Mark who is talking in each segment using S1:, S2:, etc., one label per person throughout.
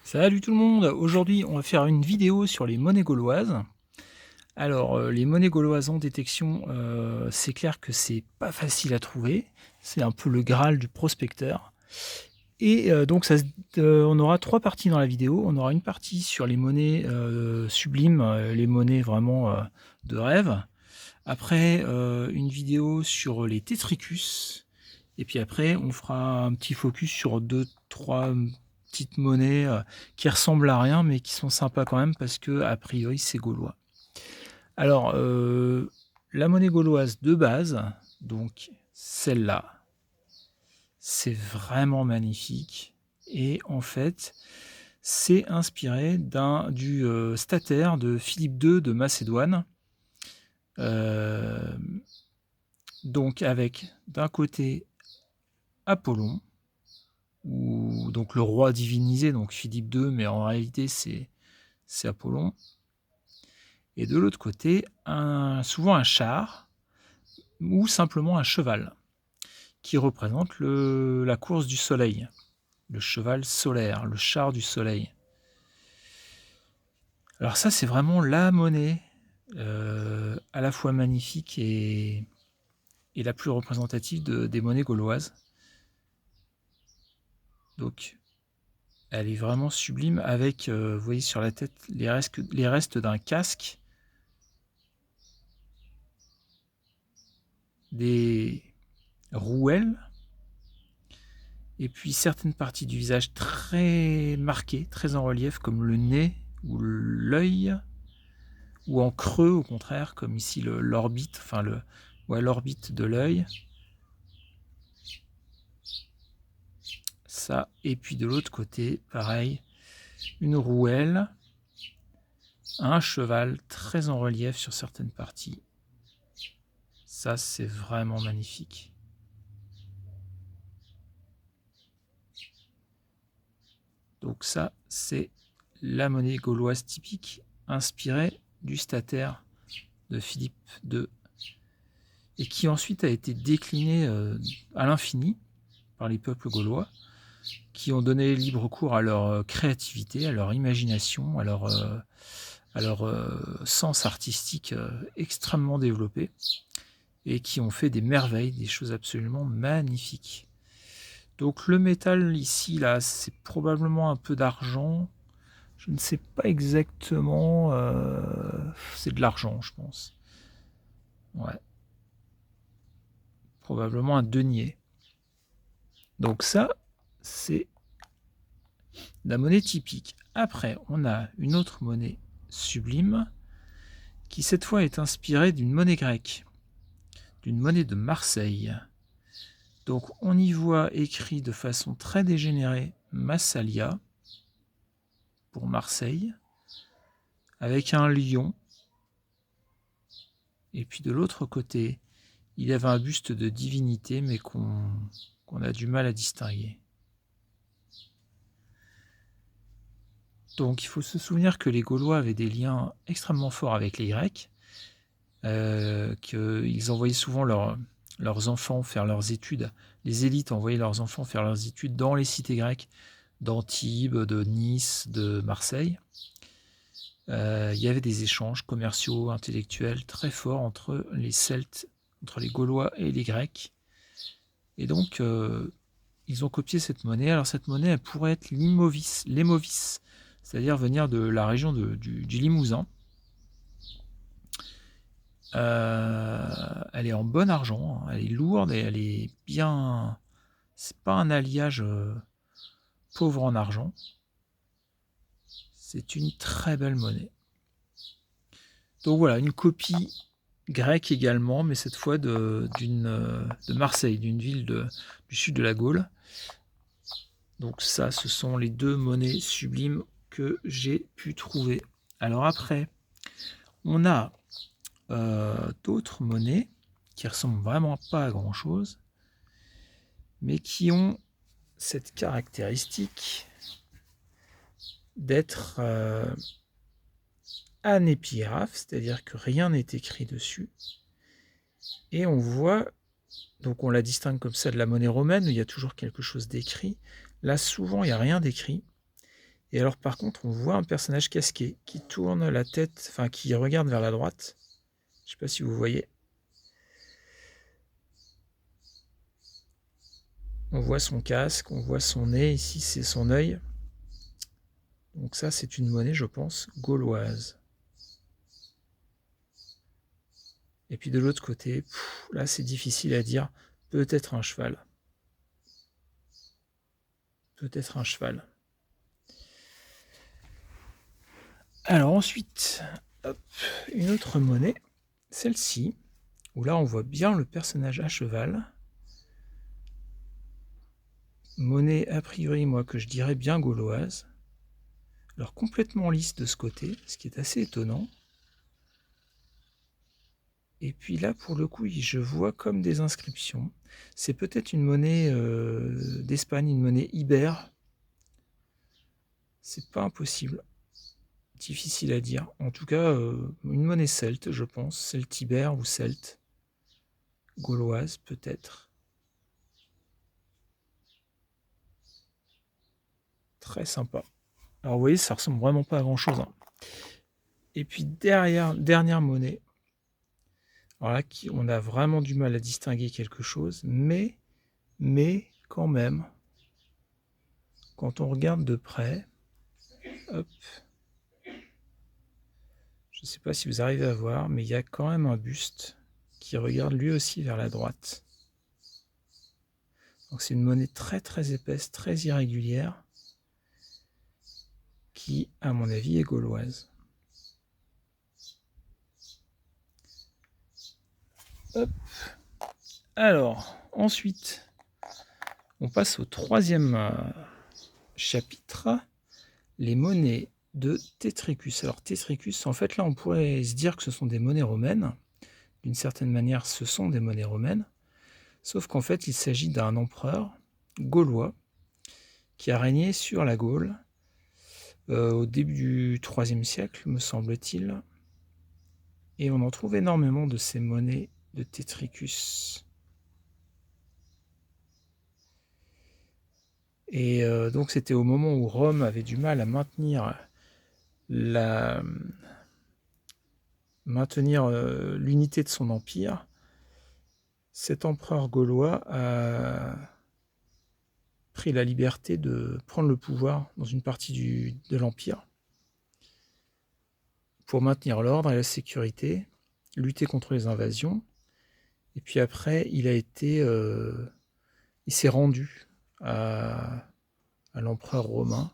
S1: Salut tout le monde! Aujourd'hui, on va faire une vidéo sur les monnaies gauloises. Alors, les monnaies gauloises en détection, c'est clair que c'est pas facile à trouver. C'est un peu le graal du prospecteur et donc on aura 3 parties dans la vidéo. On aura une partie sur les monnaies, sublimes, les monnaies vraiment, de rêve. Après, une vidéo sur les Tetricus et puis après on fera un petit focus sur deux trois petites monnaies, qui ressemblent à rien mais qui sont sympas quand même parce qu'a priori c'est gaulois. Alors, la monnaie gauloise de base, donc celle-là, c'est vraiment magnifique et en fait, c'est inspiré du stataire de Philippe II de Macédoine. Hem, donc avec d'un côté Apollon, ou donc le roi divinisé, donc Philippe II, mais en réalité c'est Apollon. Et de l'autre côté, souvent un char ou simplement un cheval qui représente la course du soleil, le cheval solaire, le char du soleil. Alors ça, c'est vraiment la monnaie à la fois magnifique et la plus représentative des monnaies gauloises. Donc, elle est vraiment sublime avec, vous voyez sur la tête, les restes d'un casque, des rouelles, et puis certaines parties du visage très marquées, très en relief, comme le nez ou l'œil, ou en creux au contraire, comme ici l'orbite, enfin l'orbite de l'œil. Ça, et puis de l'autre côté, pareil, une rouelle, un cheval très en relief sur certaines parties. Ça, c'est vraiment magnifique. Donc ça, c'est la monnaie gauloise typique, inspirée du stataire de Philippe II, et qui ensuite a été déclinée à l'infini par les peuples gaulois, qui ont donné libre cours à leur créativité, à leur imagination, à leur sens artistique extrêmement développé, et qui ont fait des merveilles, des choses absolument magnifiques. Donc le métal ici, là, c'est probablement un peu d'argent. Je ne sais pas exactement. C'est de l'argent, je pense. Ouais. Probablement un denier. Donc ça, c'est la monnaie typique. Après, on a une autre monnaie sublime qui cette fois est inspirée d'une monnaie grecque, d'une monnaie de Marseille. Donc on y voit écrit de façon très dégénérée Massalia pour Marseille, avec un lion. Et puis de l'autre côté, il y avait un buste de divinité, mais qu'on a du mal à distinguer. Donc il faut se souvenir que les Gaulois avaient des liens extrêmement forts avec les Grecs, qu'ils envoyaient souvent leurs enfants faire leurs études. Les élites envoyaient leurs enfants faire leurs études dans les cités grecques, d'Antibes, de Nice, de Marseille. Il y avait des échanges commerciaux, intellectuels très forts entre les Celtes, entre les Gaulois et les Grecs. Et donc, ils ont copié cette monnaie. Alors cette monnaie, elle pourrait être l'imovis, c'est-à-dire venir de la région du Limousin. Elle est en bon argent, elle est lourde et elle est bien. C'est pas un alliage pauvre en argent. C'est une très belle monnaie. Donc voilà, une copie grecque également, mais cette fois de Marseille, d'une ville du sud de la Gaule. Donc ça, ce sont les deux monnaies sublimes que j'ai pu trouver. Alors après, on a d'autres monnaies qui ressemblent vraiment pas à grand chose, mais qui ont cette caractéristique d'être anépiraphe, c'est-à-dire que rien n'est écrit dessus. Et on voit, donc on la distingue comme ça de la monnaie romaine, où il y a toujours quelque chose d'écrit. Là, souvent, il n'y a rien d'écrit. Et alors par contre, on voit un personnage casqué qui tourne la tête, enfin qui regarde vers la droite. Je ne sais pas si vous voyez. On voit son casque, on voit son nez, ici c'est son œil. Donc ça c'est une monnaie, je pense, gauloise. Et puis de l'autre côté, là c'est difficile à dire, peut-être un cheval. Peut-être un cheval. Alors ensuite, hop, une autre monnaie, celle-ci, où là on voit bien le personnage à cheval. Monnaie a priori, moi, que je dirais bien gauloise. Alors complètement lisse de ce côté, ce qui est assez étonnant. Et puis là, pour le coup, je vois comme des inscriptions. C'est peut-être une monnaie d'Espagne, une monnaie ibère. C'est pas impossible. Difficile à dire. En tout cas, une monnaie celte, je pense. Celtibère ou celte. Gauloise, peut-être. Très sympa. Alors vous voyez, ça ressemble vraiment pas à grand-chose. Hein. Et puis dernière monnaie. Alors là, on a vraiment du mal à distinguer quelque chose, mais quand même, quand on regarde de près, hop, je ne sais pas si vous arrivez à voir, mais il y a quand même un buste qui regarde lui aussi vers la droite. Donc c'est une monnaie très très épaisse, très irrégulière, qui, à mon avis, est gauloise. Hop. Alors, ensuite, on passe au troisième chapitre, les monnaies de Tetricus. Alors Tetricus, en fait là on pourrait se dire que ce sont des monnaies romaines. D'une certaine manière, ce sont des monnaies romaines. Sauf qu'en fait, il s'agit d'un empereur gaulois qui a régné sur la Gaule au début du IIIe siècle, me semble-t-il. Et on en trouve énormément de ces monnaies de Tetricus. Et donc c'était au moment où Rome avait du mal à maintenir l'unité de son empire. Cet empereur gaulois a pris la liberté de prendre le pouvoir dans une partie de l'empire pour maintenir l'ordre et la sécurité, lutter contre les invasions. Et puis après, il s'est rendu à l'empereur romain.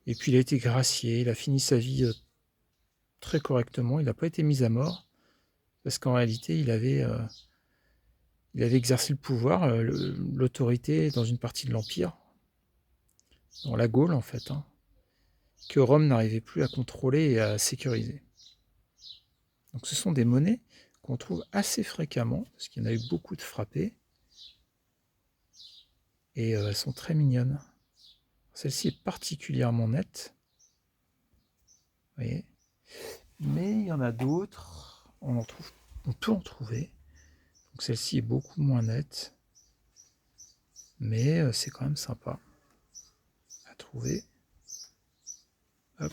S1: Et puis il a été gracié, il a fini sa vie très correctement. Il n'a pas été mis à mort parce qu'en réalité, il avait exercé le pouvoir, l'autorité dans une partie de l'empire, dans la Gaule en fait, hein, que Rome n'arrivait plus à contrôler et à sécuriser. Donc ce sont des monnaies qu'on trouve assez fréquemment, parce qu'il y en a eu beaucoup de frappés, et elles sont très mignonnes. Celle-ci est particulièrement nette, vous voyez, mais il y en a d'autres, on peut en trouver. Donc celle-ci est beaucoup moins nette, mais c'est quand même sympa à trouver. Hop.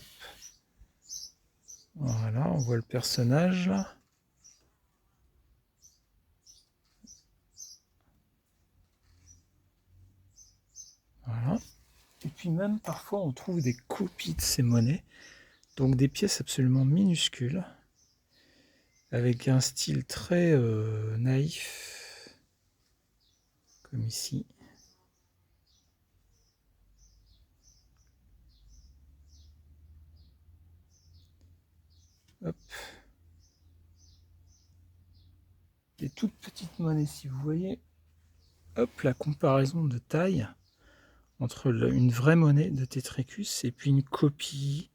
S1: Voilà, on voit le personnage là. Voilà. Et puis même parfois on trouve des copies de ces monnaies, donc des pièces absolument minuscules, avec un style très naïf, comme ici. Hop. Des toutes petites monnaies, si vous voyez. Hop, la comparaison de taille entre une vraie monnaie de Tetricus et puis une copie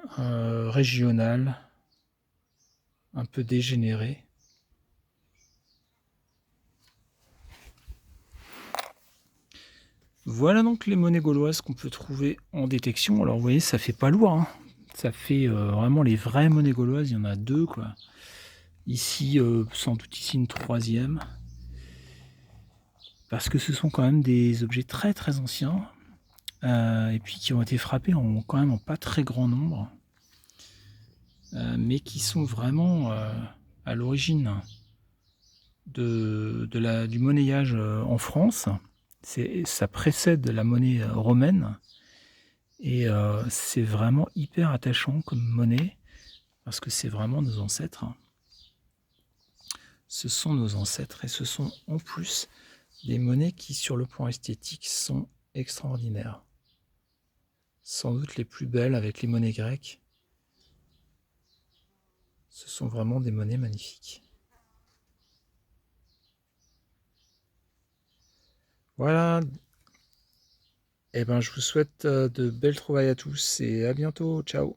S1: régionale, un peu dégénérée. Voilà donc les monnaies gauloises qu'on peut trouver en détection. Alors vous voyez, ça fait pas lourd, hein. Ça fait vraiment les vraies monnaies gauloises, il y en a deux, quoi. Ici, sans doute ici une troisième. Parce que ce sont quand même des objets très très anciens. et puis qui ont été frappés quand même en pas très grand nombre, mais qui sont vraiment à l'origine du monnayage en France. Ça précède la monnaie romaine, et c'est vraiment hyper attachant comme monnaie, parce que c'est vraiment nos ancêtres. Ce sont nos ancêtres, et ce sont en plus des monnaies qui, sur le plan esthétique, sont extraordinaires. Sans doute les plus belles avec les monnaies grecques. Ce sont vraiment des monnaies magnifiques. Voilà. Eh ben, je vous souhaite de belles trouvailles à tous et à bientôt. Ciao.